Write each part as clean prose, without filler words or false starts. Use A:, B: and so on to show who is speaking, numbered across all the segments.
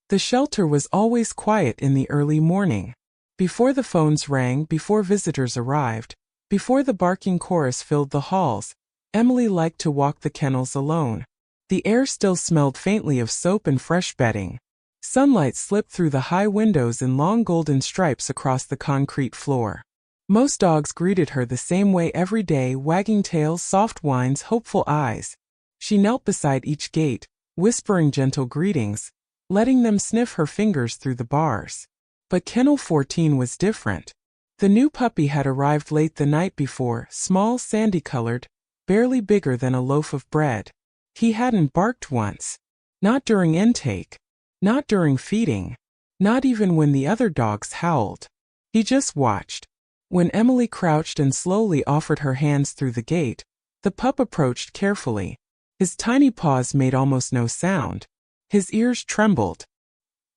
A: The shelter was always quiet in the early morning. Before the phones rang, before visitors arrived, before the barking chorus filled the halls, Emily liked to walk the kennels alone. The air still smelled faintly of soap and fresh bedding. Sunlight slipped through the high windows in long golden stripes across the concrete floor. Most dogs greeted her the same way every day, wagging tails, soft whines, hopeful eyes. She knelt beside each gate, whispering gentle greetings, letting them sniff her fingers through the bars. But Kennel 14 was different. The new puppy had arrived late the night before, small, sandy-colored, barely bigger than a loaf of bread. He hadn't barked once. Not during intake. Not during feeding. Not even when the other dogs howled. He just watched. When Emily crouched and slowly offered her hands through the gate, the pup approached carefully. His tiny paws made almost no sound. His ears trembled.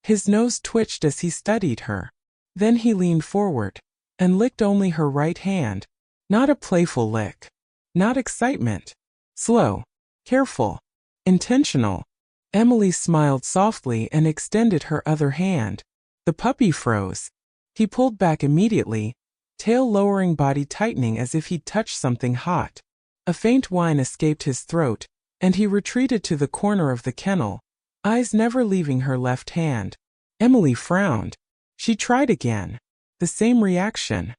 A: His nose twitched as he studied her. Then he leaned forward and licked only her right hand. Not a playful lick. Not excitement. Slow. Careful. Intentional. Emily smiled softly and extended her other hand. The puppy froze. He pulled back immediately, tail lowering, body tightening as if he'd touched something hot. A faint whine escaped his throat, and he retreated to the corner of the kennel, eyes never leaving her left hand. Emily frowned. She tried again. The same reaction.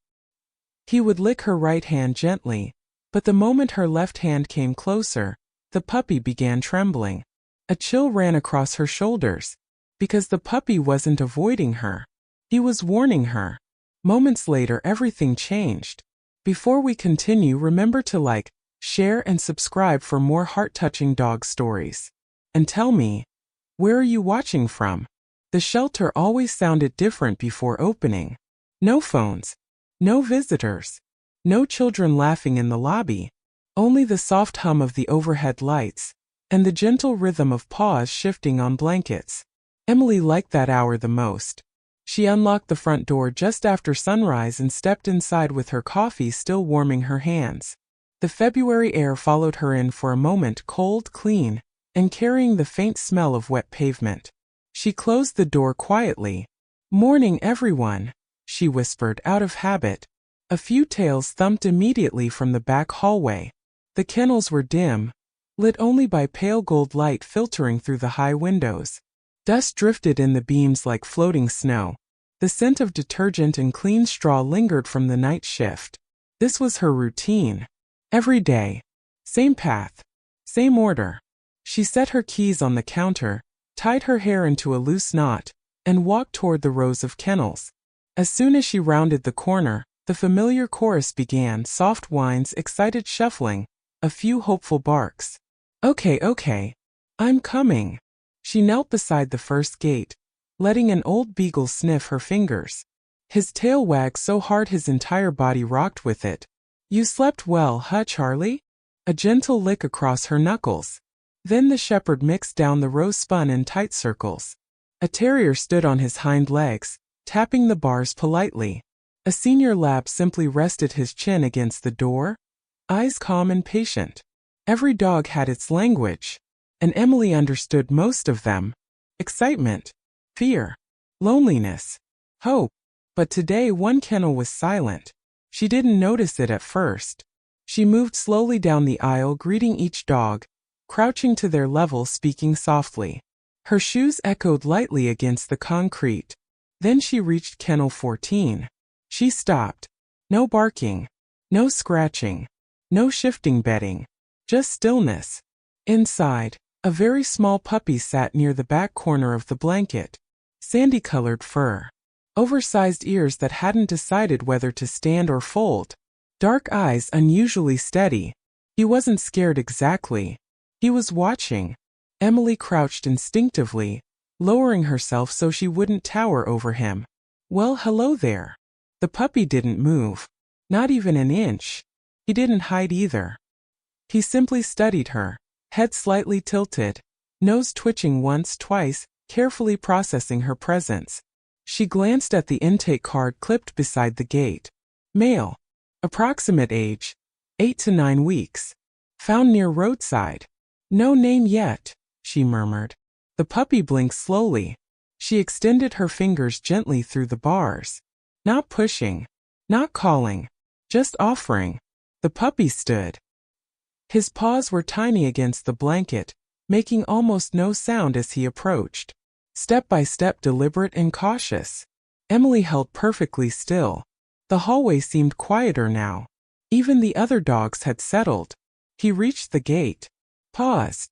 A: He would lick her right hand gently, but the moment her left hand came closer, the puppy began trembling. A chill ran across her shoulders, because the puppy wasn't avoiding her. He was warning her. Moments later, everything changed. Before we continue, remember to like, share, and subscribe for more heart-touching dog stories. And tell me, where are you watching from? The shelter always sounded different before opening. No phones. No visitors. No children laughing in the lobby. Only the soft hum of the overhead lights, and the gentle rhythm of paws shifting on blankets. Emily liked that hour the most. She unlocked the front door just after sunrise and stepped inside with her coffee still warming her hands. The February air followed her in for a moment, cold, clean, and carrying the faint smell of wet pavement. She closed the door quietly. "Morning, everyone," she whispered out of habit. A few tails thumped immediately from the back hallway. The kennels were dim, lit only by pale gold light filtering through the high windows. Dust drifted in the beams like floating snow. The scent of detergent and clean straw lingered from the night shift. This was her routine. Every day. Same path. Same order. She set her keys on the counter, tied her hair into a loose knot, and walked toward the rows of kennels. As soon as she rounded the corner, the familiar chorus began, soft whines, excited shuffling, a few hopeful barks. Okay, I'm coming." She knelt beside the first gate, letting an old beagle sniff her fingers. His tail wagged so hard his entire body rocked with it. "You slept well, huh, Charlie?" A gentle lick across her knuckles. Then the shepherd mixed down the row, spun in tight circles. A terrier stood on his hind legs, tapping the bars politely. A senior lab simply rested his chin against the door, eyes calm and patient. Every dog had its language, and Emily understood most of them. Excitement, fear, loneliness, hope. But today one kennel was silent. She didn't notice it at first. She moved slowly down the aisle, greeting each dog, crouching to their level, speaking softly. Her shoes echoed lightly against the concrete. Then she reached Kennel 14. She stopped. No barking. No scratching. No shifting bedding. Just stillness. Inside, a very small puppy sat near the back corner of the blanket. Sandy-colored fur. Oversized ears that hadn't decided whether to stand or fold. Dark eyes unusually steady. He wasn't scared exactly. He was watching. Emily crouched instinctively, lowering herself so she wouldn't tower over him. "Well, hello there." The puppy didn't move. Not even an inch. He didn't hide either. He simply studied her, head slightly tilted, nose twitching once, twice, carefully processing her presence. She glanced at the intake card clipped beside the gate. Male. Approximate age, 8 to 9 weeks. Found near roadside. "No name yet," she murmured. The puppy blinked slowly. She extended her fingers gently through the bars. Not pushing, not calling, just offering. The puppy stood. His paws were tiny against the blanket, making almost no sound as he approached. Step by step, deliberate and cautious. Emily held perfectly still. The hallway seemed quieter now. Even the other dogs had settled. He reached the gate. Paused.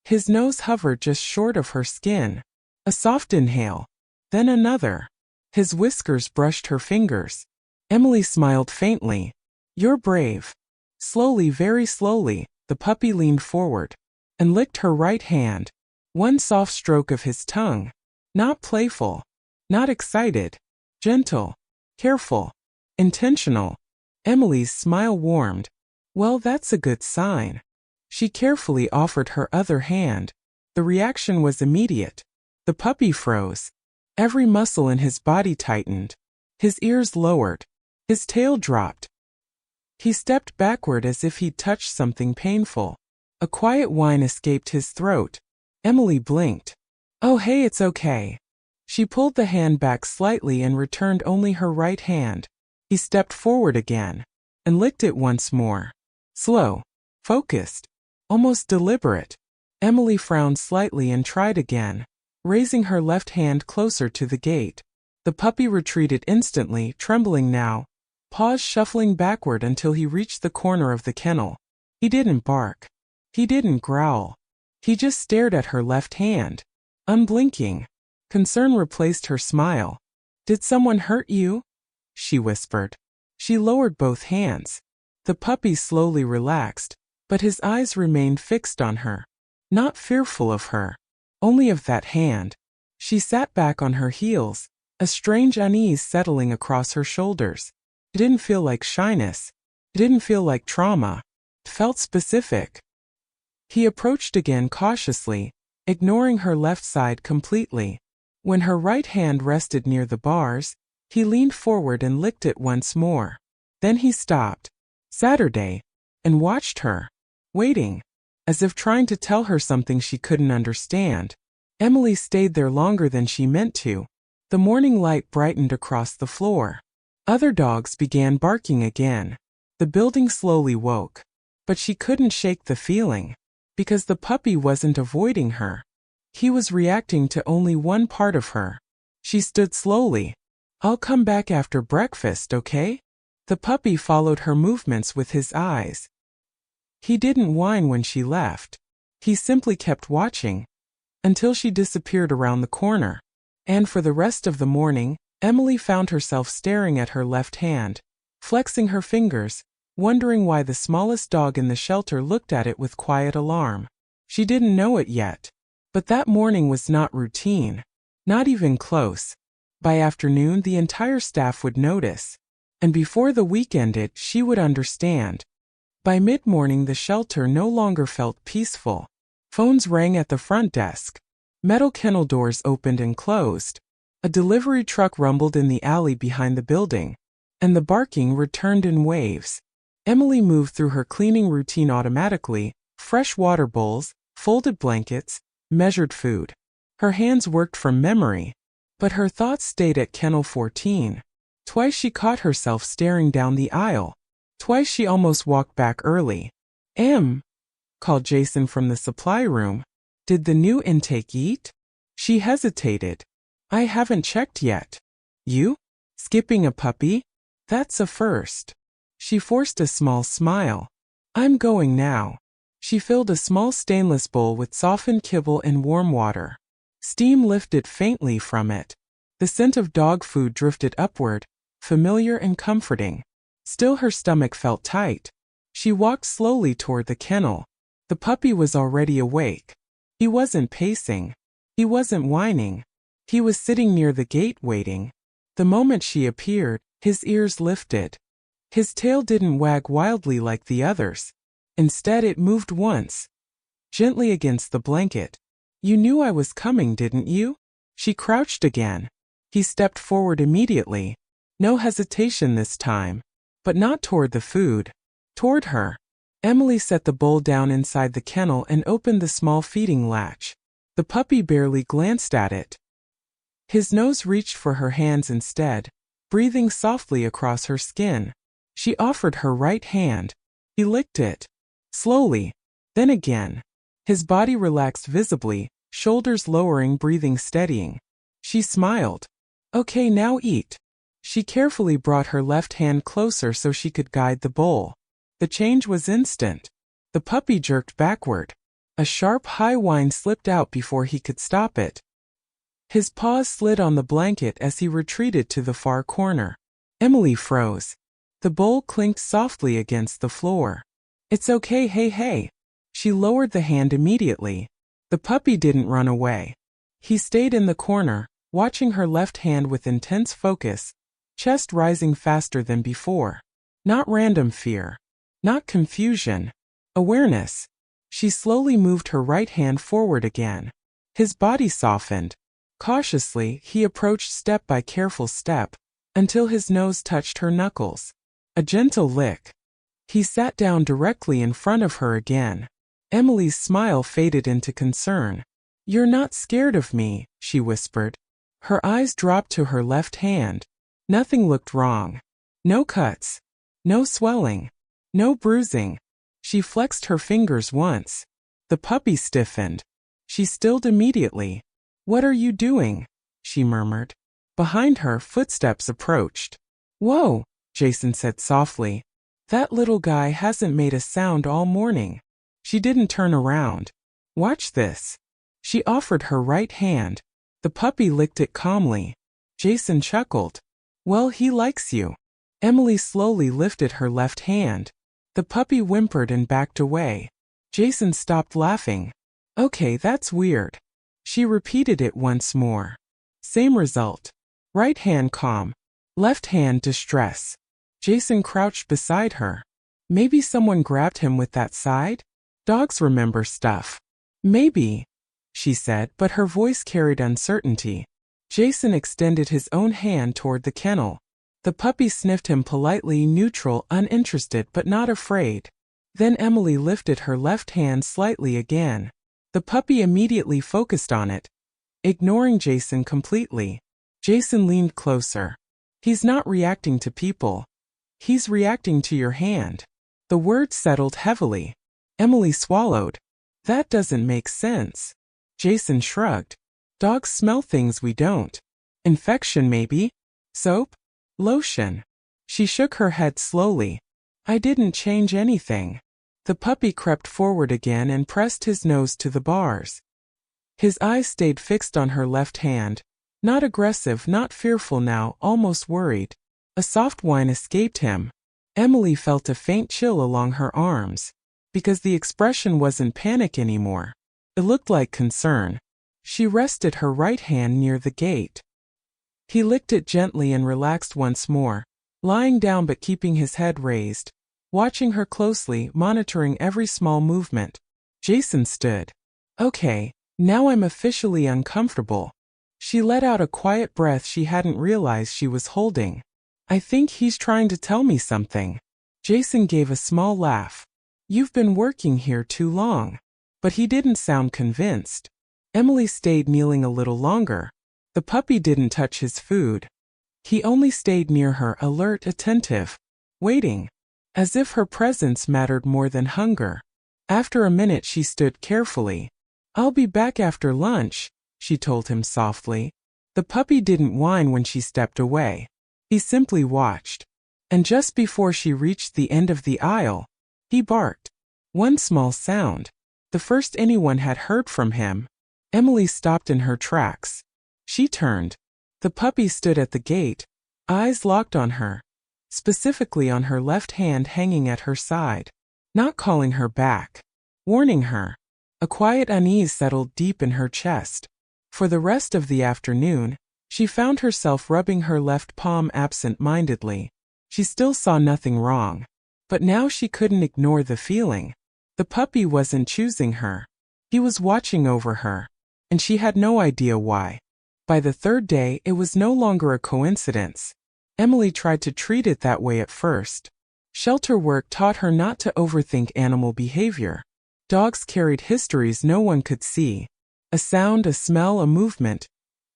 A: His nose hovered just short of her skin. A soft inhale. Then another. His whiskers brushed her fingers. Emily smiled faintly. "You're brave." Slowly, very slowly, the puppy leaned forward and licked her right hand. One soft stroke of his tongue. Not playful. Not excited. Gentle. Careful. Intentional. Emily's smile warmed. Well, that's a good sign. She carefully offered her other hand. The reaction was immediate. The puppy froze. Every muscle in his body tightened. His ears lowered. His tail dropped. He stepped backward as if he'd touched something painful. A quiet whine escaped his throat. Emily blinked. "Oh, hey, it's okay." She pulled the hand back slightly and returned only her right hand. He stepped forward again and licked it once more. Slow, focused, almost deliberate. Emily frowned slightly and tried again, raising her left hand closer to the gate. The puppy retreated instantly, trembling now, paws shuffling backward until he reached the corner of the kennel. He didn't bark. He didn't growl. He just stared at her left hand, unblinking. Concern replaced her smile. "Did someone hurt you?" she whispered. She lowered both hands. The puppy slowly relaxed, but his eyes remained fixed on her. Not fearful of her, only of that hand. She sat back on her heels, a strange unease settling across her shoulders. It didn't feel like shyness. It didn't feel like trauma. It felt specific. He approached again cautiously, ignoring her left side completely. When her right hand rested near the bars, he leaned forward and licked it once more. Then he stopped, Saturday, and watched her, waiting, as if trying to tell her something she couldn't understand. Emily stayed there longer than she meant to. The morning light brightened across the floor. Other dogs began barking again. The building slowly woke. But she couldn't shake the feeling, because the puppy wasn't avoiding her. He was reacting to only one part of her. She stood slowly. "I'll come back after breakfast, okay?" The puppy followed her movements with his eyes. He didn't whine when she left. He simply kept watching, until she disappeared around the corner. And for the rest of the morning, Emily found herself staring at her left hand, flexing her fingers, wondering why the smallest dog in the shelter looked at it with quiet alarm. She didn't know it yet, but that morning was not routine, not even close. By afternoon, the entire staff would notice, and before the week ended, she would understand. By mid-morning, the shelter no longer felt peaceful. Phones rang at the front desk. Metal kennel doors opened and closed. A delivery truck rumbled in the alley behind the building, and the barking returned in waves. Emily moved through her cleaning routine automatically: fresh water bowls, folded blankets, measured food. Her hands worked from memory, but her thoughts stayed at Kennel 14. Twice she caught herself staring down the aisle. Twice she almost walked back early. Called Jason from the supply room. "Did the new intake eat?" She hesitated. "I haven't checked yet." "You? Skipping a puppy? That's a first." She forced a small smile. "I'm going now." She filled a small stainless bowl with softened kibble and warm water. Steam lifted faintly from it. The scent of dog food drifted upward, familiar and comforting. Still, her stomach felt tight. She walked slowly toward the kennel. The puppy was already awake. He wasn't pacing. He wasn't whining. He was sitting near the gate waiting. The moment she appeared, his ears lifted. His tail didn't wag wildly like the others. Instead, it moved once, gently against the blanket. "You knew I was coming, didn't you?" She crouched again. He stepped forward immediately. No hesitation this time. But not toward the food. Toward her. Emily set the bowl down inside the kennel and opened the small feeding latch. The puppy barely glanced at it. His nose reached for her hands instead, breathing softly across her skin. She offered her right hand. He licked it. Slowly. Then again. His body relaxed visibly, shoulders lowering, breathing steadying. She smiled. Okay, now eat. She carefully brought her left hand closer so she could guide the bowl. The change was instant. The puppy jerked backward. A sharp high whine slipped out before he could stop it. His paws slid on the blanket as he retreated to the far corner. Emily froze. The bowl clinked softly against the floor. It's okay, hey. She lowered the hand immediately. The puppy didn't run away. He stayed in the corner, watching her left hand with intense focus, chest rising faster than before. Not random fear. Not confusion. Awareness. She slowly moved her right hand forward again. His body softened. Cautiously, he approached step by careful step, until his nose touched her knuckles. A gentle lick. He sat down directly in front of her again. Emily's smile faded into concern. You're not scared of me, she whispered. Her eyes dropped to her left hand. Nothing looked wrong. No cuts. No swelling. No bruising. She flexed her fingers once. The puppy stiffened. She stilled immediately. What are you doing? She murmured. Behind her, footsteps approached. Whoa, Jason said softly. That little guy hasn't made a sound all morning. She didn't turn around. Watch this. She offered her right hand. The puppy licked it calmly. Jason chuckled. Well, he likes you. Emily slowly lifted her left hand. The puppy whimpered and backed away. Jason stopped laughing. Okay, that's weird. She repeated it once more. Same result. Right hand calm. Left hand distress. Jason crouched beside her. Maybe someone grabbed him with that side? Dogs remember stuff. Maybe, she said, but her voice carried uncertainty. Jason extended his own hand toward the kennel. The puppy sniffed him politely, neutral, uninterested but not afraid. Then Emily lifted her left hand slightly again. The puppy immediately focused on it, ignoring Jason completely. Jason leaned closer. He's not reacting to people. He's reacting to your hand. The words settled heavily. Emily swallowed. That doesn't make sense. Jason shrugged. Dogs smell things we don't. Infection maybe? Soap? Lotion. She shook her head slowly. I didn't change anything. The puppy crept forward again and pressed his nose to the bars. His eyes stayed fixed on her left hand. Not aggressive, not fearful now, almost worried. A soft whine escaped him. Emily felt a faint chill along her arms. Because the expression wasn't panic anymore. It looked like concern. She rested her right hand near the gate. He licked it gently and relaxed once more, lying down but keeping his head raised, watching her closely, monitoring every small movement. Jason stood. Okay, now I'm officially uncomfortable. She let out a quiet breath she hadn't realized she was holding. I think he's trying to tell me something. Jason gave a small laugh. You've been working here too long. But he didn't sound convinced. Emily stayed kneeling a little longer. The puppy didn't touch his food. He only stayed near her, alert, attentive, waiting, as if her presence mattered more than hunger. After a minute she stood carefully. I'll be back after lunch, she told him softly. The puppy didn't whine when she stepped away. He simply watched. And just before she reached the end of the aisle, he barked. One small sound. The first anyone had heard from him. Emily stopped in her tracks. She turned. The puppy stood at the gate, eyes locked on her, specifically on her left hand hanging at her side. Not calling her back. Warning her. A quiet unease settled deep in her chest. For the rest of the afternoon, she found herself rubbing her left palm absent-mindedly. She still saw nothing wrong. But now she couldn't ignore the feeling. The puppy wasn't choosing her. He was watching over her. And she had no idea why. By the third day, it was no longer a coincidence. Emily tried to treat it that way at first. Shelter work taught her not to overthink animal behavior. Dogs carried histories no one could see. A sound, a smell, a movement.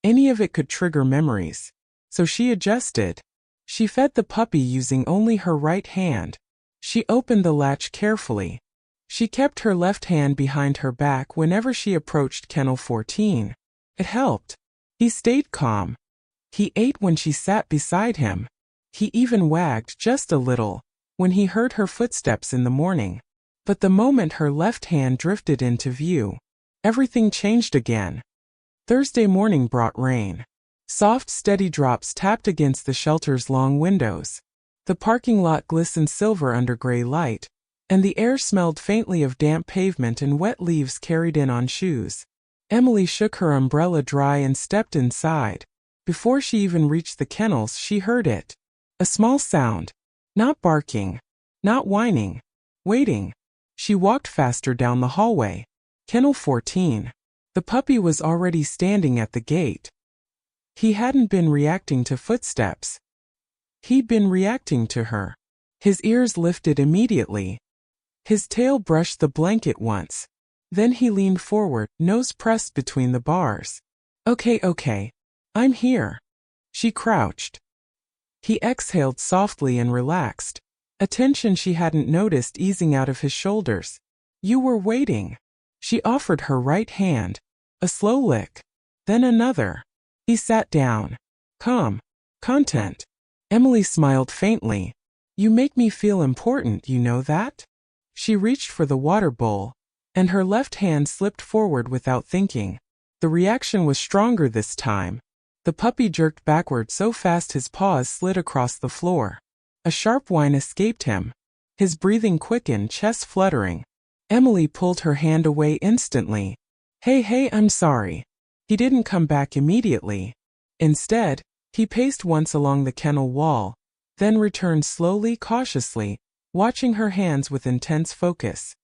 A: Any of it could trigger memories. So she adjusted. She fed the puppy using only her right hand. She opened the latch carefully. She kept her left hand behind her back whenever she approached Kennel 14. It helped. He stayed calm. He ate when she sat beside him. He even wagged just a little when he heard her footsteps in the morning. But the moment her left hand drifted into view, everything changed again. Thursday morning brought rain. Soft, steady drops tapped against the shelter's long windows. The parking lot glistened silver under gray light, and the air smelled faintly of damp pavement and wet leaves carried in on shoes. Emily shook her umbrella dry and stepped inside. Before she even reached the kennels, she heard it. A small sound. Not barking. Not whining. Waiting. She walked faster down the hallway. Kennel 14. The puppy was already standing at the gate. He hadn't been reacting to footsteps. He'd been reacting to her. His ears lifted immediately. His tail brushed the blanket once. Then he leaned forward, nose pressed between the bars. Okay. I'm here. She crouched. He exhaled softly and relaxed, a tension she hadn't noticed easing out of his shoulders. You were waiting. She offered her right hand. A slow lick. Then another. He sat down. Calm. Content. Emily smiled faintly. You make me feel important, you know that? She reached for the water bowl, and her left hand slipped forward without thinking. The reaction was stronger this time. The puppy jerked backward so fast his paws slid across the floor. A sharp whine escaped him. His breathing quickened, chest fluttering. Emily pulled her hand away instantly. Hey, I'm sorry. He didn't come back immediately. Instead, he paced once along the kennel wall, then returned slowly, cautiously, watching her hands with intense focus.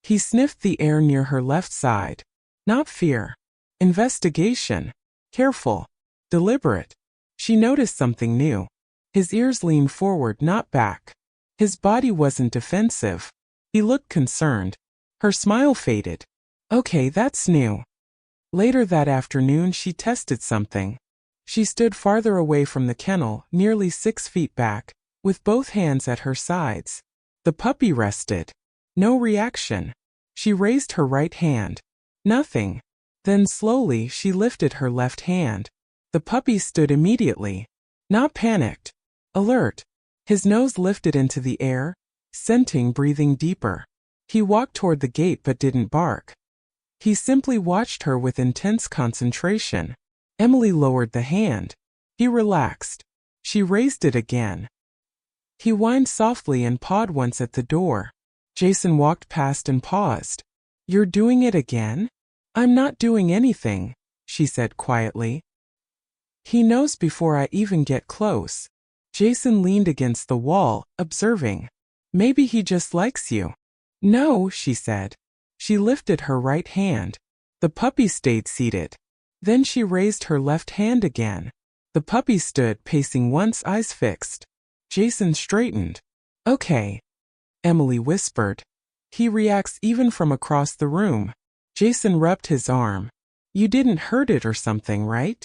A: He sniffed the air near her left side. Not fear. Investigation. Careful. Deliberate. She noticed something new. His ears leaned forward, not back. His body wasn't defensive. He looked concerned. Her smile faded. Okay, that's new. Later that afternoon she tested something. She stood farther away from the kennel, nearly 6 feet back, with both hands at her sides. The puppy rested. No reaction. She raised her right hand. Nothing. Then slowly she lifted her left hand. The puppy stood immediately. Not panicked. Alert. His nose lifted into the air, scenting, breathing deeper. He walked toward the gate but didn't bark. He simply watched her with intense concentration. Emily lowered the hand. He relaxed. She raised it again. He whined softly and pawed once at the door. Jason walked past and paused. You're doing it again? I'm not doing anything, she said quietly. He knows before I even get close. Jason leaned against the wall, observing. Maybe he just likes you. No, she said. She lifted her right hand. The puppy stayed seated. Then she raised her left hand again. The puppy stood pacing once, eyes fixed. Jason straightened. Okay, Emily whispered. He reacts even from across the room. Jason rubbed his arm. You didn't hurt it or something, right?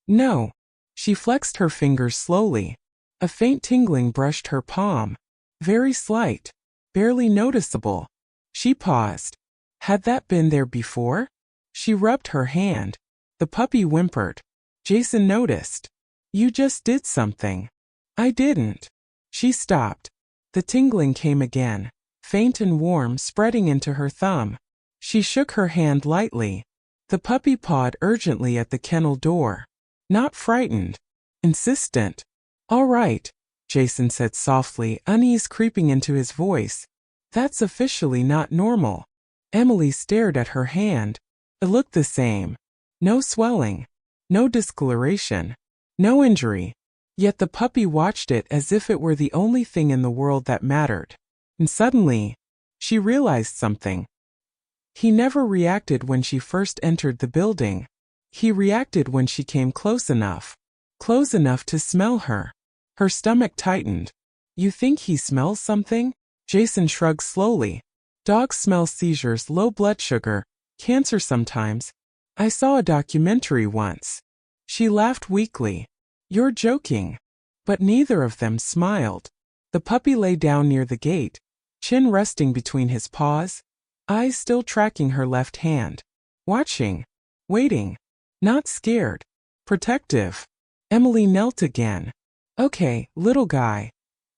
A: No. She flexed her fingers slowly. A faint tingling brushed her palm. Very slight. Barely noticeable. She paused. Had that been there before? She rubbed her hand. The puppy whimpered. Jason noticed. You just did something. I didn't. She stopped. The tingling came again, faint and warm, spreading into her thumb. She shook her hand lightly. The puppy pawed urgently at the kennel door. Not frightened. Insistent. All right, Jason said softly, unease creeping into his voice. That's officially not normal. Emily stared at her hand. It looked the same. No swelling. No discoloration. No injury. Yet the puppy watched it as if it were the only thing in the world that mattered. And suddenly, she realized something. He never reacted when she first entered the building. He reacted when she came close enough. Close enough to smell her. Her stomach tightened. You think he smells something? Jason shrugged slowly. Dogs smell seizures, low blood sugar, cancer sometimes. I saw a documentary once. She laughed weakly. You're joking. But neither of them smiled. The puppy lay down near the gate, chin resting between his paws, eyes still tracking her left hand. Watching. Waiting. Not scared. Protective. Emily knelt again. Okay, little guy.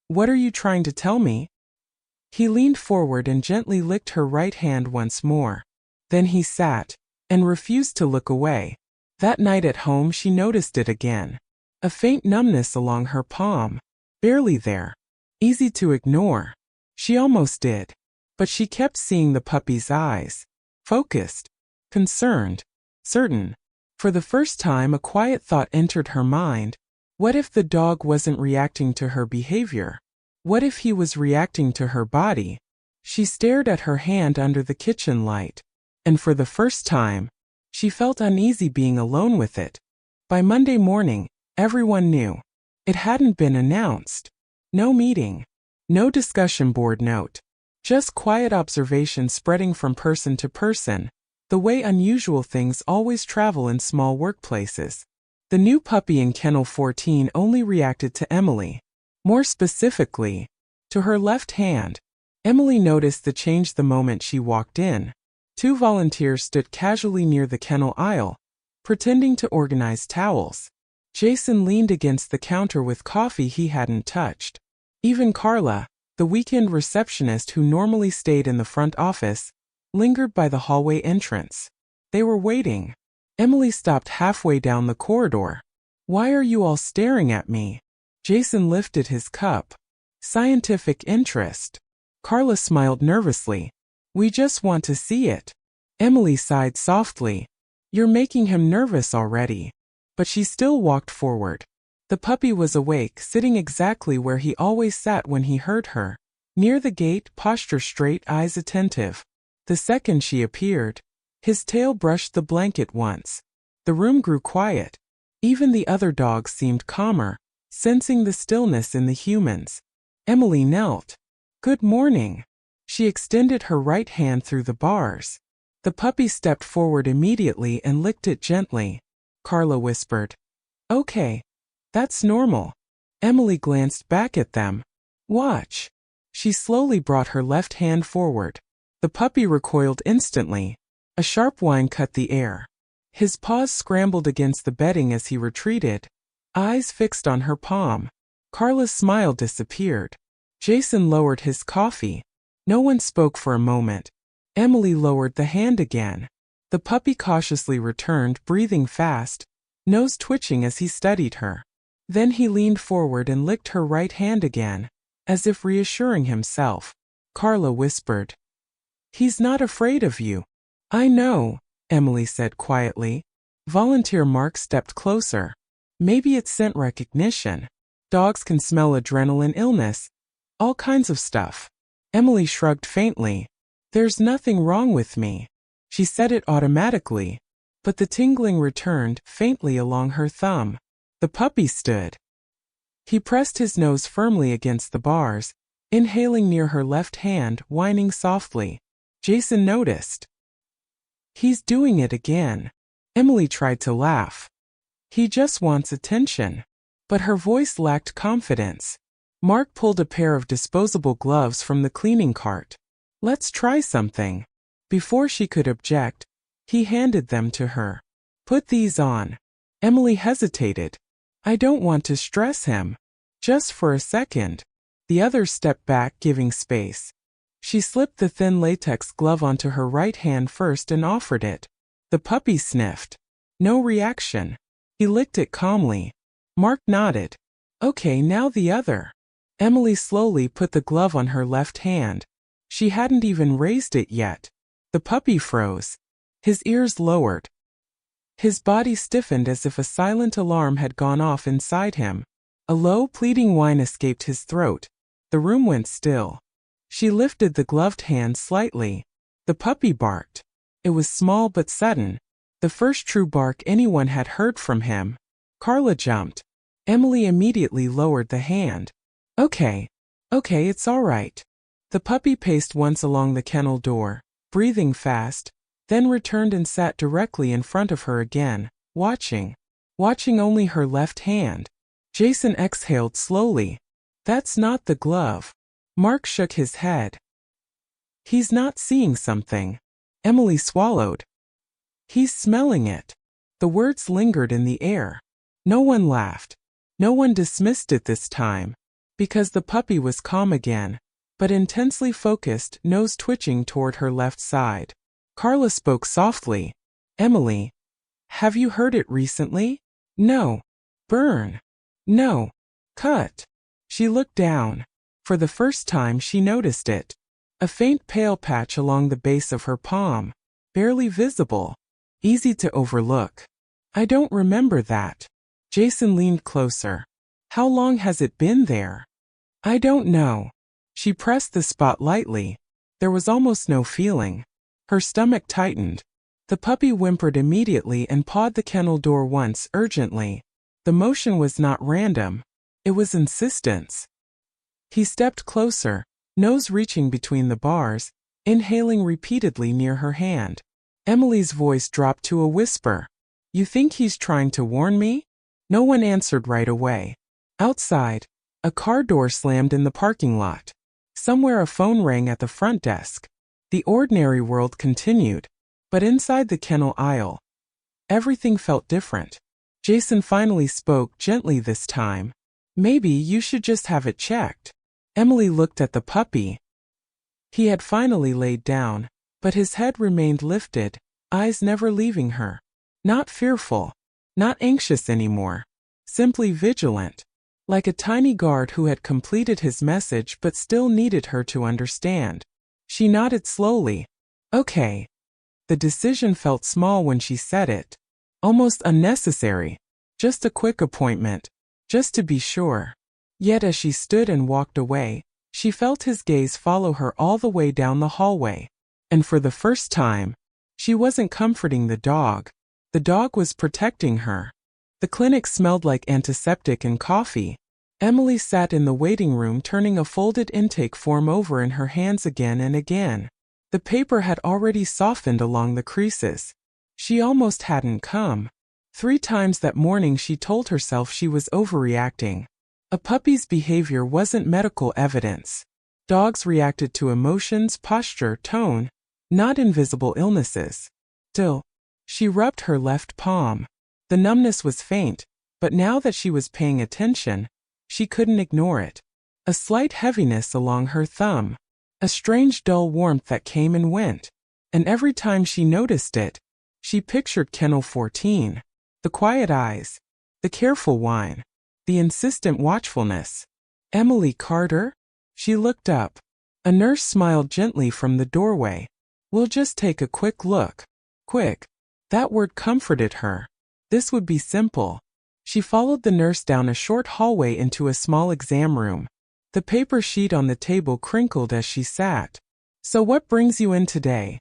A: What are you trying to tell me? He leaned forward and gently licked her right hand once more. Then he sat, and refused to look away. That night at home she noticed it again. A faint numbness along her palm. Barely there. Easy to ignore. She almost did. But she kept seeing the puppy's eyes. Focused. Concerned. Certain. For the first time a quiet thought entered her mind. What if the dog wasn't reacting to her behavior? What if he was reacting to her body? She stared at her hand under the kitchen light. And for the first time, she felt uneasy being alone with it. By Monday morning, everyone knew. It hadn't been announced. No meeting. No discussion board note. Just quiet observation spreading from person to person, the way unusual things always travel in small workplaces. The new puppy in Kennel 14 only reacted to Emily. More specifically, to her left hand. Emily noticed the change the moment she walked in. 2 volunteers stood casually near the kennel aisle, pretending to organize towels. Jason leaned against the counter with coffee he hadn't touched. Even Carla, the weekend receptionist who normally stayed in the front office, lingered by the hallway entrance. They were waiting. Emily stopped halfway down the corridor. Why are you all staring at me? Jason lifted his cup. Scientific interest. Carla smiled nervously. We just want to see it. Emily sighed softly. You're making him nervous already. But she still walked forward. The puppy was awake, sitting exactly where he always sat when he heard her. Near the gate, posture straight, eyes attentive. The second she appeared, his tail brushed the blanket once. The room grew quiet. Even the other dogs seemed calmer, sensing the stillness in the humans. Emily knelt. Good morning. She extended her right hand through the bars. The puppy stepped forward immediately and licked it gently. Carla whispered. Okay. That's normal. Emily glanced back at them. Watch. She slowly brought her left hand forward. The puppy recoiled instantly. A sharp whine cut the air. His paws scrambled against the bedding as he retreated, eyes fixed on her palm. Carla's smile disappeared. Jason lowered his coffee. No one spoke for a moment. Emily lowered the hand again. The puppy cautiously returned, breathing fast, nose twitching as he studied her. Then he leaned forward and licked her right hand again, as if reassuring himself. Carla whispered. He's not afraid of you. I know, Emily said quietly. Volunteer Mark stepped closer. Maybe it's scent recognition. Dogs can smell adrenaline, illness, all kinds of stuff. Emily shrugged faintly. There's nothing wrong with me. She said it automatically, but the tingling returned faintly along her thumb. The puppy stood. He pressed his nose firmly against the bars, inhaling near her left hand, whining softly. Jason noticed. He's doing it again. Emily tried to laugh. He just wants attention. But her voice lacked confidence. Mark pulled a pair of disposable gloves from the cleaning cart. Let's try something. Before she could object, he handed them to her. Put these on. Emily hesitated. I don't want to stress him. Just for a second. The other stepped back, giving space. She slipped the thin latex glove onto her right hand first and offered it. The puppy sniffed. No reaction. He licked it calmly. Mark nodded. Okay, now the other. Emily slowly put the glove on her left hand. She hadn't even raised it yet. The puppy froze. His ears lowered. His body stiffened as if a silent alarm had gone off inside him. A low, pleading whine escaped his throat. The room went still. She lifted the gloved hand slightly. The puppy barked. It was small but sudden. The first true bark anyone had heard from him. Carla jumped. Emily immediately lowered the hand. Okay, it's all right. The puppy paced once along the kennel door, breathing fast, then returned and sat directly in front of her again, watching. watching only her left hand. Jason exhaled slowly. That's not the glove. Mark shook his head. He's not seeing something. Emily swallowed. He's smelling it. The words lingered in the air. No one laughed. No one dismissed it this time, because the puppy was calm again, but intensely focused, nose twitching toward her left side. Carla spoke softly. Emily, have you heard it recently? No. Burn. No. Cut. She looked down. For the first time she noticed it. A faint pale patch along the base of her palm. Barely visible. Easy to overlook. I don't remember that. Jason leaned closer. How long has it been there? I don't know. She pressed the spot lightly. There was almost no feeling. Her stomach tightened. The puppy whimpered immediately and pawed the kennel door once urgently. The motion was not random. It was insistence. He stepped closer, nose reaching between the bars, inhaling repeatedly near her hand. Emily's voice dropped to a whisper. You think he's trying to warn me? No one answered right away. Outside, a car door slammed in the parking lot. Somewhere a phone rang at the front desk. The ordinary world continued, but inside the kennel aisle, everything felt different. Jason finally spoke gently this time. Maybe you should just have it checked. Emily looked at the puppy. He had finally laid down, but his head remained lifted, eyes never leaving her. Not fearful, not anxious anymore, simply vigilant, like a tiny guard who had completed his message but still needed her to understand. She nodded slowly. Okay. The decision felt small when she said it. Almost unnecessary. Just a quick appointment. Just to be sure. Yet as she stood and walked away, she felt his gaze follow her all the way down the hallway. And for the first time, she wasn't comforting the dog. The dog was protecting her. The clinic smelled like antiseptic and coffee. Emily sat in the waiting room turning a folded intake form over in her hands again and again. The paper had already softened along the creases. She almost hadn't come. 3 times that morning she told herself she was overreacting. A puppy's behavior wasn't medical evidence. Dogs reacted to emotions, posture, tone, not invisible illnesses. Still, she rubbed her left palm. The numbness was faint, but now that she was paying attention, she couldn't ignore it. A slight heaviness along her thumb. A strange dull warmth that came and went. And every time she noticed it, she pictured Kennel 14. The quiet eyes. The careful whine. The insistent watchfulness. Emily Carter? She looked up. A nurse smiled gently from the doorway. We'll just take a quick look. Quick. That word comforted her. This would be simple. She followed the nurse down a short hallway into a small exam room. The paper sheet on the table crinkled as she sat. So what brings you in today?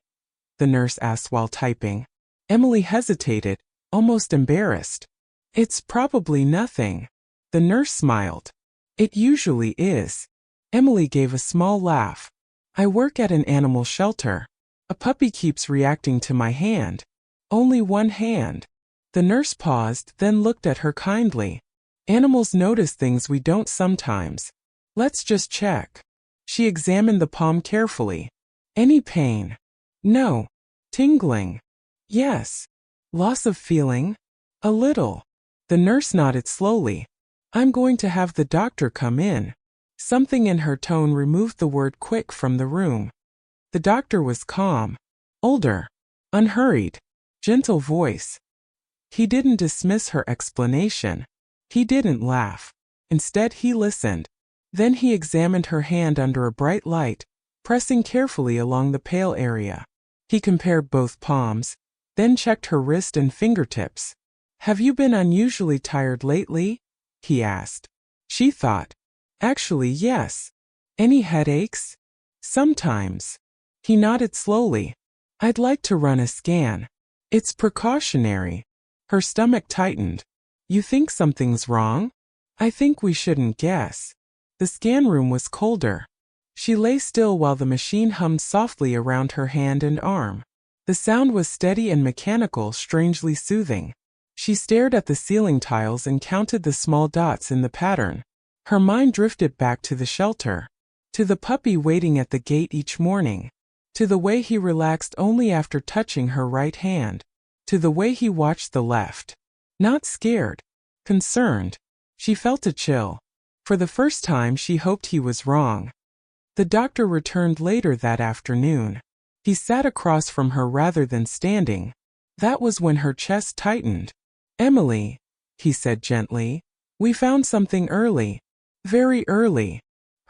A: The nurse asked while typing. Emily hesitated, almost embarrassed. It's probably nothing. The nurse smiled. It usually is. Emily gave a small laugh. I work at an animal shelter. A puppy keeps reacting to my hand. Only one hand. The nurse paused, then looked at her kindly. Animals notice things we don't sometimes. Let's just check. She examined the palm carefully. Any pain? No. Tingling? Yes. Loss of feeling? A little. The nurse nodded slowly. I'm going to have the doctor come in. Something in her tone removed the word quick from the room. The doctor was calm. Older. Unhurried. Gentle voice. He didn't dismiss her explanation. He didn't laugh. Instead he listened. Then he examined her hand under a bright light, pressing carefully along the pale area. He compared both palms, then checked her wrist and fingertips. Have you been unusually tired lately? He asked. She thought. Actually, yes. Any headaches? Sometimes. He nodded slowly. I'd like to run a scan. It's precautionary. Her stomach tightened. You think something's wrong? I think we shouldn't guess. The scan room was colder. She lay still while the machine hummed softly around her hand and arm. The sound was steady and mechanical, strangely soothing. She stared at the ceiling tiles and counted the small dots in the pattern. Her mind drifted back to the shelter, to the puppy waiting at the gate each morning, to the way he relaxed only after touching her right hand, to the way he watched the left. Not scared, concerned. She felt a chill. For the first time she hoped he was wrong. The doctor returned later that afternoon. He sat across from her rather than standing. That was when her chest tightened. "Emily," he said gently, "we found something early. Very early."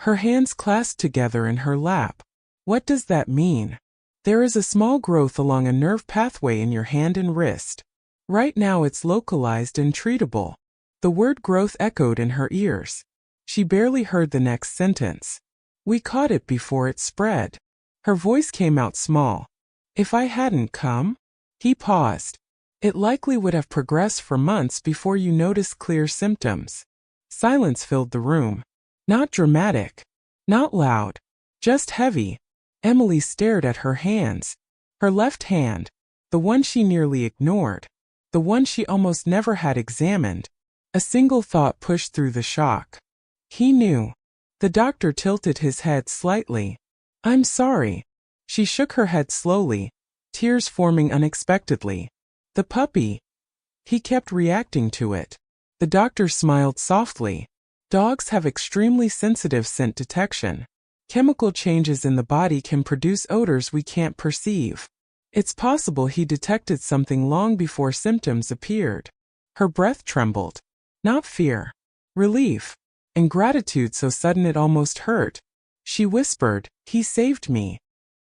A: Her hands clasped together in her lap. "What does that mean?" "There is a small growth along a nerve pathway in your hand and wrist. Right now it's localized and treatable." The word growth echoed in her ears. She barely heard the next sentence. "We caught it before it spread." Her voice came out small. "If I hadn't come?" He paused. "It likely would have progressed for months before you noticed clear symptoms." Silence filled the room. Not dramatic, not loud, just heavy. Emily stared at her hands. Her left hand, the one she nearly ignored, the one she almost never had examined. A single thought pushed through the shock. He knew. The doctor tilted his head slightly. "I'm sorry." She shook her head slowly, tears forming unexpectedly. "The puppy." He kept reacting to it. The doctor smiled softly. "Dogs have extremely sensitive scent detection. Chemical changes in the body can produce odors we can't perceive. It's possible he detected something long before symptoms appeared." Her breath trembled. Not fear. Relief. And gratitude so sudden it almost hurt. She whispered, "He saved me."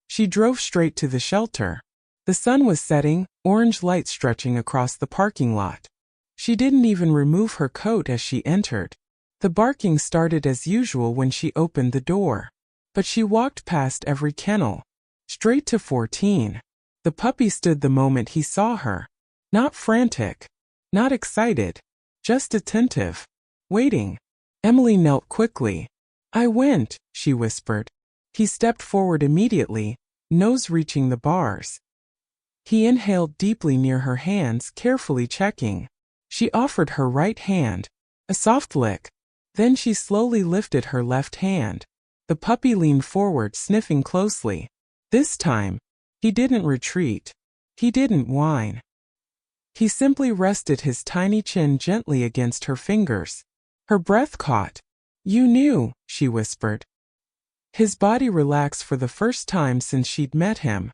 A: She drove straight to the shelter. The sun was setting, orange light stretching across the parking lot. She didn't even remove her coat as she entered. The barking started as usual when she opened the door. But she walked past every kennel. Straight to 14. The puppy stood the moment he saw her. Not frantic. Not excited. Just attentive. Waiting. Emily knelt quickly. "I went," she whispered. He stepped forward immediately, nose reaching the bars. He inhaled deeply near her hands, carefully checking. She offered her right hand. A soft lick. Then she slowly lifted her left hand. The puppy leaned forward, sniffing closely. This time, he didn't retreat. He didn't whine. He simply rested his tiny chin gently against her fingers. Her breath caught. "You knew," she whispered. His body relaxed for the first time since she'd met him.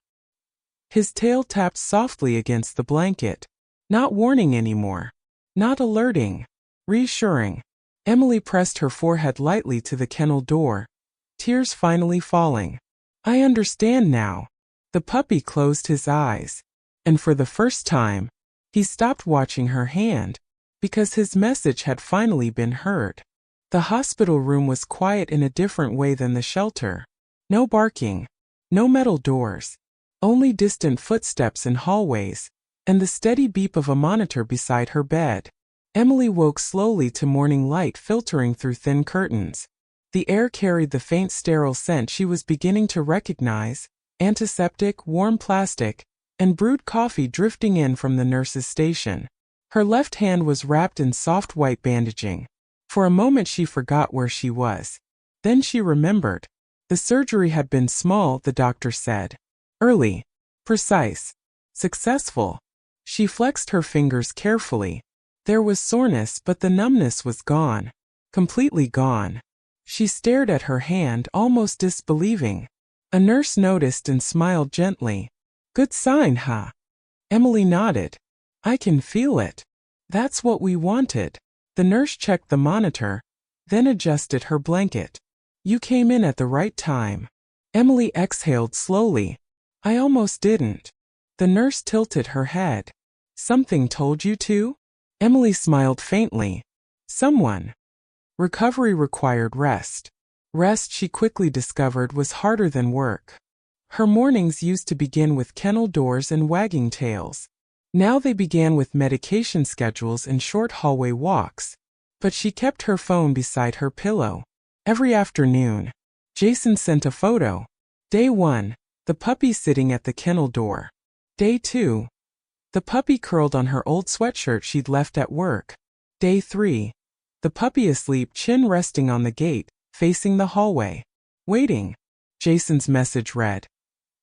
A: His tail tapped softly against the blanket. Not warning anymore. Not alerting. Reassuring. Emily pressed her forehead lightly to the kennel door, tears finally falling. "I understand now." The puppy closed his eyes. And for the first time, he stopped watching her hand, because his message had finally been heard. The hospital room was quiet in a different way than the shelter. No barking. No metal doors. Only distant footsteps in hallways, and the steady beep of a monitor beside her bed. Emily woke slowly to morning light filtering through thin curtains. The air carried the faint sterile scent she was beginning to recognize, antiseptic, warm plastic, and brewed coffee drifting in from the nurse's station. Her left hand was wrapped in soft white bandaging. For a moment she forgot where she was. Then she remembered. The surgery had been small, the doctor said. Early. Precise. Successful. She flexed her fingers carefully. There was soreness, but the numbness was gone. Completely gone. She stared at her hand, almost disbelieving. A nurse noticed and smiled gently. "Good sign, huh?" Emily nodded. "I can feel it. That's what we wanted." The nurse checked the monitor, then adjusted her blanket. "You came in at the right time." Emily exhaled slowly. "I almost didn't." The nurse tilted her head. "Something told you to?" Emily smiled faintly. "Someone." Recovery required rest. Rest, she quickly discovered, was harder than work. Her mornings used to begin with kennel doors and wagging tails. Now they began with medication schedules and short hallway walks. But she kept her phone beside her pillow. Every afternoon, Jason sent a photo. Day 1, the puppy sitting at the kennel door. Day 2, The puppy curled on her old sweatshirt she'd left at work. Day 3. The puppy asleep, chin resting on the gate, facing the hallway. Waiting. Jason's message read.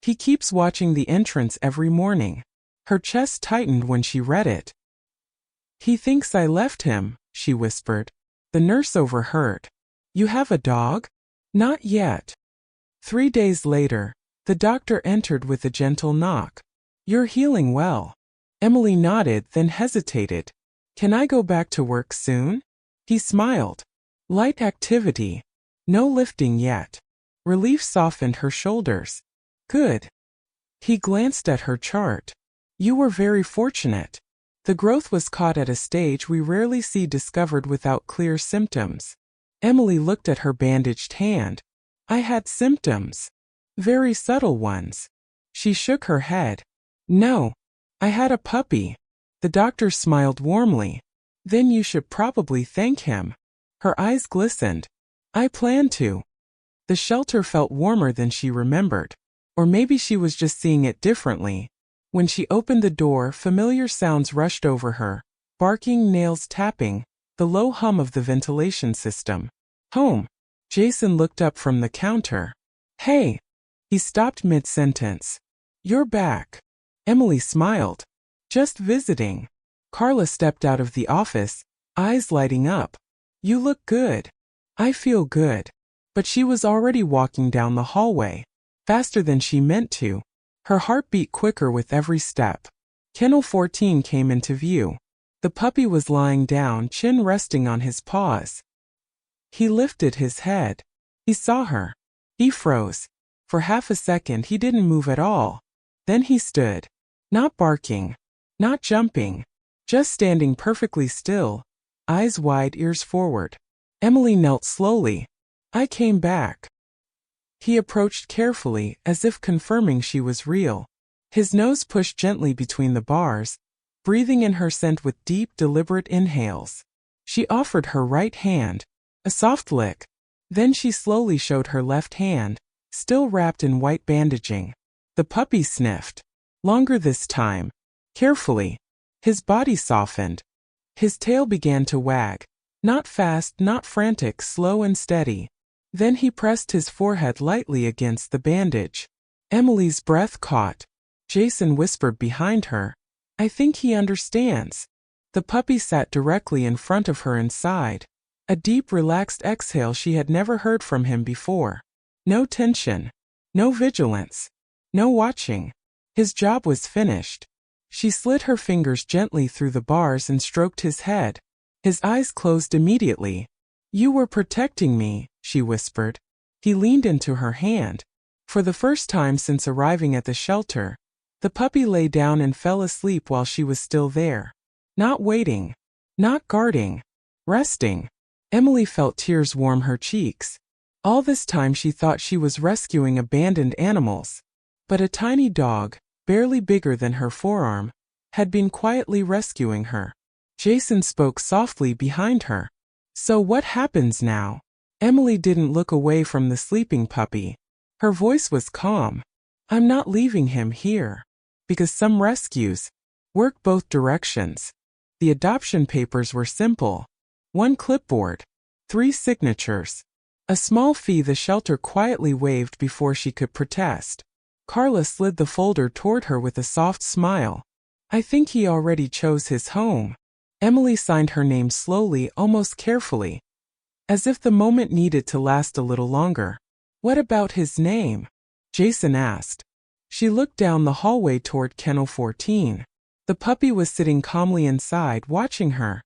A: He keeps watching the entrance every morning. Her chest tightened when she read it. He thinks I left him, she whispered. The nurse overheard. You have a dog? Not yet. 3 days later, the doctor entered with a gentle knock. You're healing well. Emily nodded, then hesitated. Can I go back to work soon? He smiled. Light activity. No lifting yet. Relief softened her shoulders. Good. He glanced at her chart. You were very fortunate. The growth was caught at a stage we rarely see discovered without clear symptoms. Emily looked at her bandaged hand. I had symptoms. Very subtle ones. She shook her head. No. I had a puppy. The doctor smiled warmly. Then you should probably thank him. Her eyes glistened. I plan to. The shelter felt warmer than she remembered. Or maybe she was just seeing it differently. When she opened the door, familiar sounds rushed over her. Barking, nails tapping, the low hum of the ventilation system. Home. Jason looked up from the counter. Hey. He stopped mid-sentence. You're back. Emily smiled. Just visiting. Carla stepped out of the office, eyes lighting up. You look good. I feel good. But she was already walking down the hallway. Faster than she meant to. Her heart beat quicker with every step. Kennel 14 came into view. The puppy was lying down, chin resting on his paws. He lifted his head. He saw her. He froze. For half a second he didn't move at all. Then he stood. Not barking. Not jumping. Just standing perfectly still. Eyes wide, ears forward. Emily knelt slowly. I came back. He approached carefully, as if confirming she was real. His nose pushed gently between the bars, breathing in her scent with deep, deliberate inhales. She offered her right hand. A soft lick. Then she slowly showed her left hand, still wrapped in white bandaging. The puppy sniffed. Longer this time. Carefully. His body softened. His tail began to wag. Not fast, not frantic, slow and steady. Then he pressed his forehead lightly against the bandage. Emily's breath caught. Jason whispered behind her. I think he understands. The puppy sat directly in front of her and sighed. A deep, relaxed exhale she had never heard from him before. No tension. No vigilance. No watching. His job was finished. She slid her fingers gently through the bars and stroked his head. His eyes closed immediately. You were protecting me, she whispered. He leaned into her hand. For the first time since arriving at the shelter, the puppy lay down and fell asleep while she was still there. Not waiting. Not guarding. Resting. Emily felt tears warm her cheeks. All this time she thought she was rescuing abandoned animals. But a tiny dog, barely bigger than her forearm, had been quietly rescuing her. Jason spoke softly behind her. So what happens now? Emily didn't look away from the sleeping puppy. Her voice was calm. I'm not leaving him here. Because some rescues work both directions. The adoption papers were simple. 1 clipboard. 3 signatures. A small fee the shelter quietly waived before she could protest. Carla slid the folder toward her with a soft smile. I think he already chose his home. Emily signed her name slowly, almost carefully, as if the moment needed to last a little longer. What about his name? Jason asked. She looked down the hallway toward Kennel 14. The puppy was sitting calmly inside, watching her.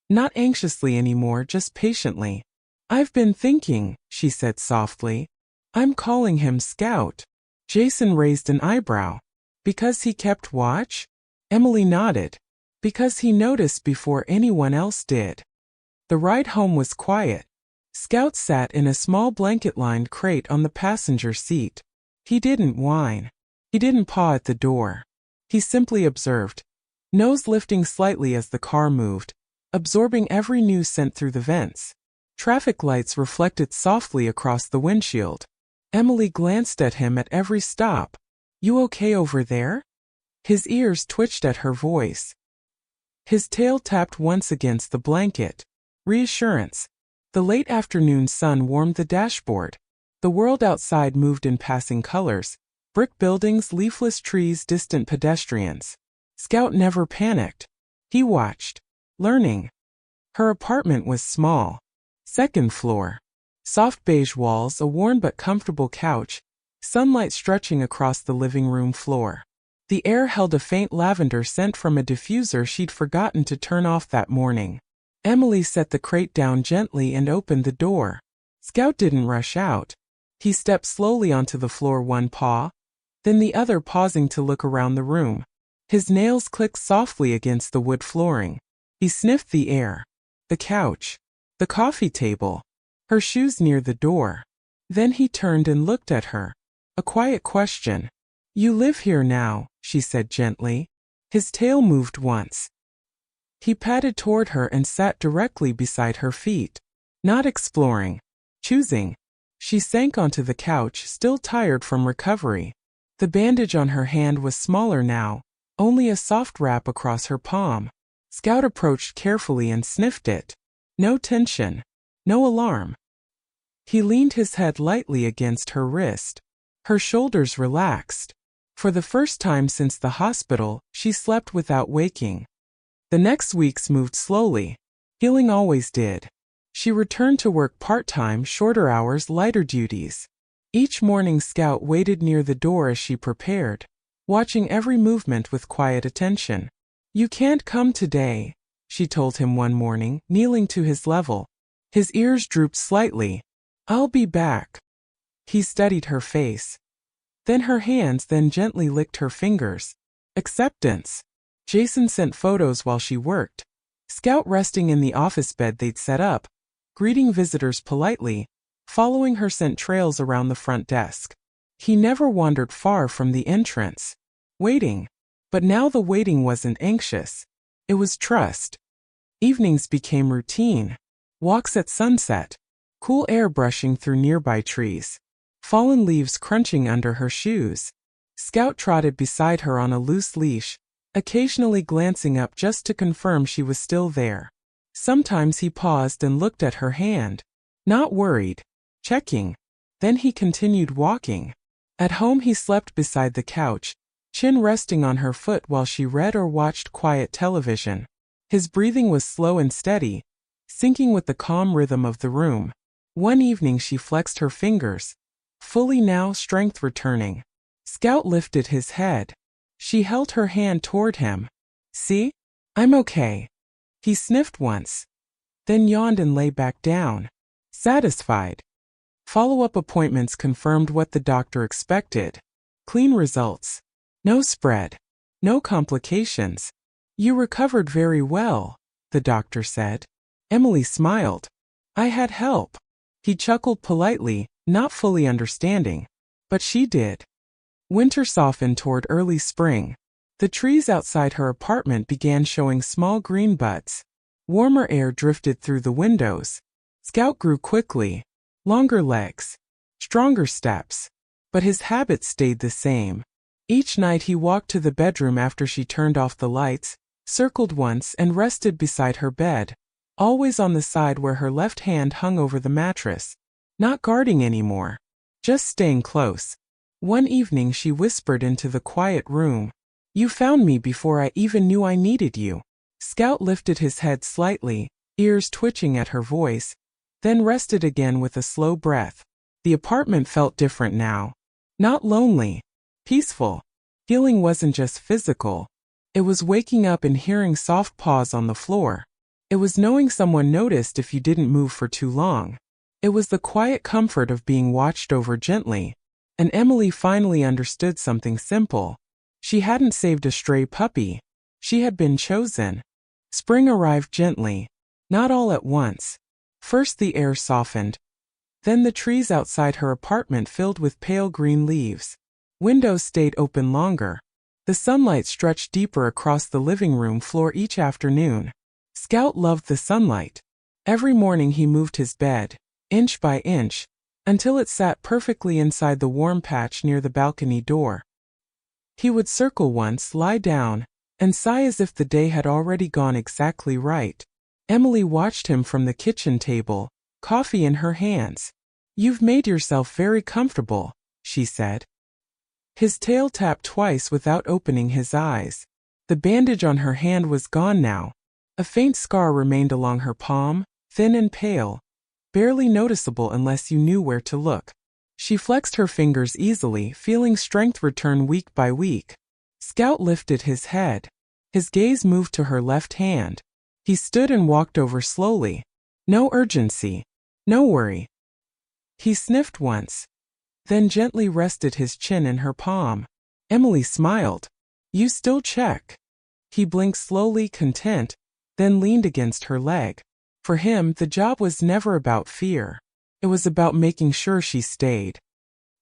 A: Not anxiously anymore, just patiently. I've been thinking, she said softly. I'm calling him Scout. Jason raised an eyebrow. Because he kept watch? Emily nodded. Because he noticed before anyone else did. The ride home was quiet. Scout sat in a small blanket-lined crate on the passenger seat. He didn't whine. He didn't paw at the door. He simply observed, nose lifting slightly as the car moved, absorbing every new scent through the vents. Traffic lights reflected softly across the windshield. Emily glanced at him at every stop. You okay over there? His ears twitched at her voice. His tail tapped once against the blanket. Reassurance. The late afternoon sun warmed the dashboard. The world outside moved in passing colors. Brick buildings, leafless trees, distant pedestrians. Scout never panicked. He watched, learning. Her apartment was small. Second floor. Soft beige walls, a worn but comfortable couch, sunlight stretching across the living room floor. The air held a faint lavender scent from a diffuser she'd forgotten to turn off that morning. Emily set the crate down gently and opened the door. Scout didn't rush out. He stepped slowly onto the floor, one paw, then the other, pausing to look around the room. His nails clicked softly against the wood flooring. He sniffed the air. The couch. The coffee table. Her shoes near the door. Then he turned and looked at her. A quiet question. "You live here now," she said gently. His tail moved once. He padded toward her and sat directly beside her feet. Not exploring. Choosing. She sank onto the couch, still tired from recovery. The bandage on her hand was smaller now, only a soft wrap across her palm. Scout approached carefully and sniffed it. No tension. No alarm. He leaned his head lightly against her wrist. Her shoulders relaxed. For the first time since the hospital, she slept without waking. The next weeks moved slowly. Healing always did. She returned to work part-time, shorter hours, lighter duties. Each morning Scout waited near the door as she prepared, watching every movement with quiet attention. "You can't come today," she told him one morning, kneeling to his level. His ears drooped slightly. "I'll be back." He studied her face. Then her hands, then gently licked her fingers. Acceptance. Jason sent photos while she worked. Scout resting in the office bed they'd set up, greeting visitors politely, following her scent trails around the front desk. He never wandered far from the entrance. Waiting. But now the waiting wasn't anxious. It was trust. Evenings became routine. Walks at sunset. Cool air brushing through nearby trees. Fallen leaves crunching under her shoes. Scout trotted beside her on a loose leash, occasionally glancing up just to confirm she was still there. Sometimes he paused and looked at her hand. Not worried. Checking. Then he continued walking. At home he slept beside the couch, chin resting on her foot while she read or watched quiet television. His breathing was slow and steady, syncing with the calm rhythm of the room. One evening she flexed her fingers. Fully now, strength returning. Scout lifted his head. She held her hand toward him. "See? I'm okay." He sniffed once, then yawned and lay back down. Satisfied. Follow-up appointments confirmed what the doctor expected. Clean results. No spread. No complications. "You recovered very well," the doctor said. Emily smiled. "I had help." He chuckled politely, not fully understanding. But she did. Winter softened toward early spring. The trees outside her apartment began showing small green buds. Warmer air drifted through the windows. Scout grew quickly. Longer legs. Stronger steps. But his habits stayed the same. Each night he walked to the bedroom after she turned off the lights, circled once and rested beside her bed, always on the side where her left hand hung over the mattress. Not guarding anymore. Just staying close. One evening she whispered into the quiet room. "You found me before I even knew I needed you." Scout lifted his head slightly, ears twitching at her voice, then rested again with a slow breath. The apartment felt different now. Not lonely. Peaceful. Healing wasn't just physical. It was waking up and hearing soft paws on the floor. It was knowing someone noticed if you didn't move for too long. It was the quiet comfort of being watched over gently. And Emily finally understood something simple. She hadn't saved a stray puppy. She had been chosen. Spring arrived gently. Not all at once. First the air softened. Then the trees outside her apartment filled with pale green leaves. Windows stayed open longer. The sunlight stretched deeper across the living room floor each afternoon. Scout loved the sunlight. Every morning he moved his bed, inch by inch, until it sat perfectly inside the warm patch near the balcony door. He would circle once, lie down, and sigh as if the day had already gone exactly right. Emily watched him from the kitchen table, coffee in her hands. "You've made yourself very comfortable," she said. His tail tapped twice without opening his eyes. The bandage on her hand was gone now. A faint scar remained along her palm, thin and pale, barely noticeable unless you knew where to look. She flexed her fingers easily, feeling strength return week by week. Scout lifted his head. His gaze moved to her left hand. He stood and walked over slowly. No urgency. No worry. He sniffed once, then gently rested his chin in her palm. Emily smiled. "You still check." He blinked slowly, content, then leaned against her leg. For him, the job was never about fear. It was about making sure she stayed.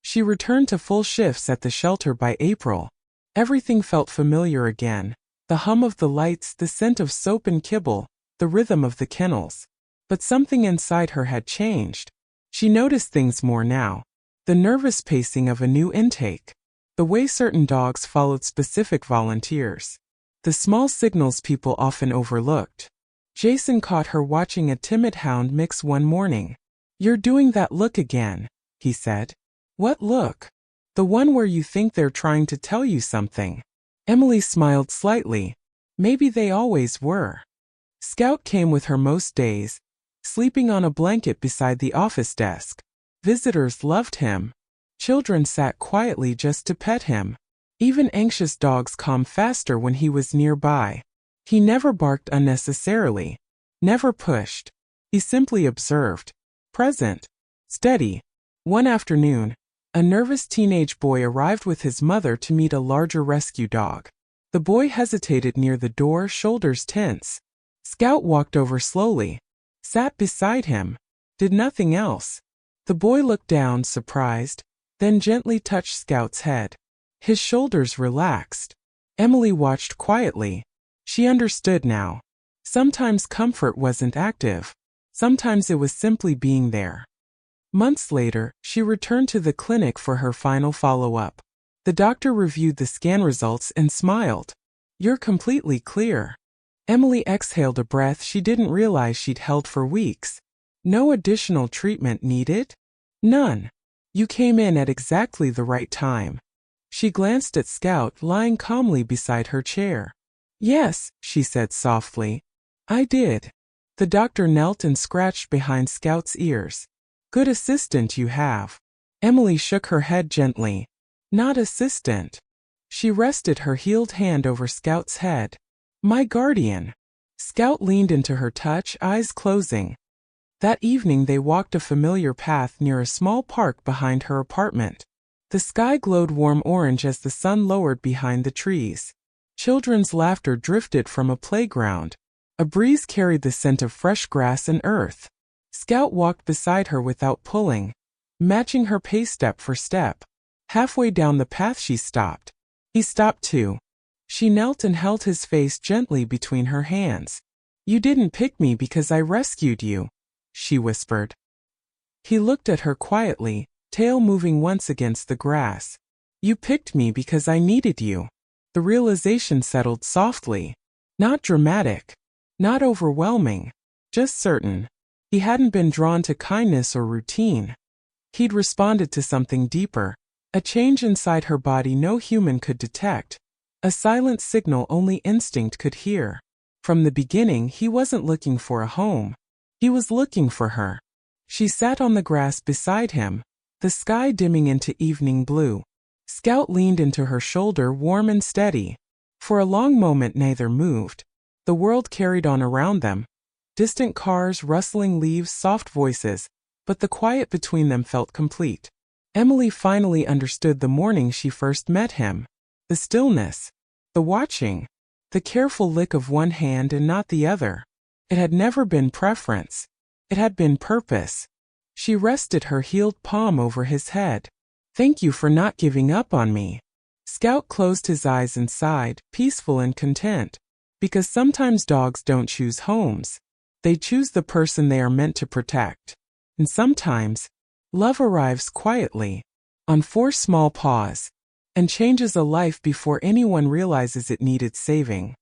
A: She returned to full shifts at the shelter by April. Everything felt familiar again. The hum of the lights, the scent of soap and kibble, the rhythm of the kennels. But something inside her had changed. She noticed things more now. The nervous pacing of a new intake. The way certain dogs followed specific volunteers. The small signals people often overlooked. Jason caught her watching a timid hound mix one morning. "You're doing that look again," he said. "What look?" "The one where you think they're trying to tell you something." Emily smiled slightly. Maybe they always were. Scout came with her most days, sleeping on a blanket beside the office desk. Visitors loved him. Children sat quietly just to pet him. Even anxious dogs calmed faster when he was nearby. He never barked unnecessarily. Never pushed. He simply observed. Present. Steady. One afternoon, a nervous teenage boy arrived with his mother to meet a larger rescue dog. The boy hesitated near the door, shoulders tense. Scout walked over slowly. Sat beside him. Did nothing else. The boy looked down, surprised, then gently touched Scout's head. His shoulders relaxed. Emily watched quietly. She understood now. Sometimes comfort wasn't active. Sometimes it was simply being there. Months later, she returned to the clinic for her final follow-up. The doctor reviewed the scan results and smiled. "You're completely clear." Emily exhaled a breath she didn't realize she'd held for weeks. "No additional treatment needed?" "None. You came in at exactly the right time." She glanced at Scout lying calmly beside her chair. "Yes," she said softly. "I did." The doctor knelt and scratched behind Scout's ears. "Good assistant you have." Emily shook her head gently. "Not assistant." She rested her healed hand over Scout's head. "My guardian." Scout leaned into her touch, eyes closing. That evening they walked a familiar path near a small park behind her apartment. The sky glowed warm orange as the sun lowered behind the trees. Children's laughter drifted from a playground. A breeze carried the scent of fresh grass and earth. Scout walked beside her without pulling, matching her pace step for step. Halfway down the path she stopped. He stopped too. She knelt and held his face gently between her hands. "You didn't pick me because I rescued you," she whispered. He looked at her quietly, tail moving once against the grass. "You picked me because I needed you." The realization settled softly. Not dramatic. Not overwhelming. Just certain. He hadn't been drawn to kindness or routine. He'd responded to something deeper. A change inside her body no human could detect. A silent signal only instinct could hear. From the beginning, he wasn't looking for a home. He was looking for her. She sat on the grass beside him, the sky dimming into evening blue. Scout leaned into her shoulder, warm and steady. For a long moment neither moved. The world carried on around them. Distant cars, rustling leaves, soft voices, but the quiet between them felt complete. Emily finally understood the morning she first met him. The stillness. The watching. The careful lick of one hand and not the other. It had never been preference. It had been purpose. She rested her healed palm over his head. "Thank you for not giving up on me." Scout closed his eyes and sighed, peaceful and content. Because sometimes dogs don't choose homes. They choose the person they are meant to protect. And sometimes, love arrives quietly, on 4 small paws. and changes a life before anyone realizes it needed saving.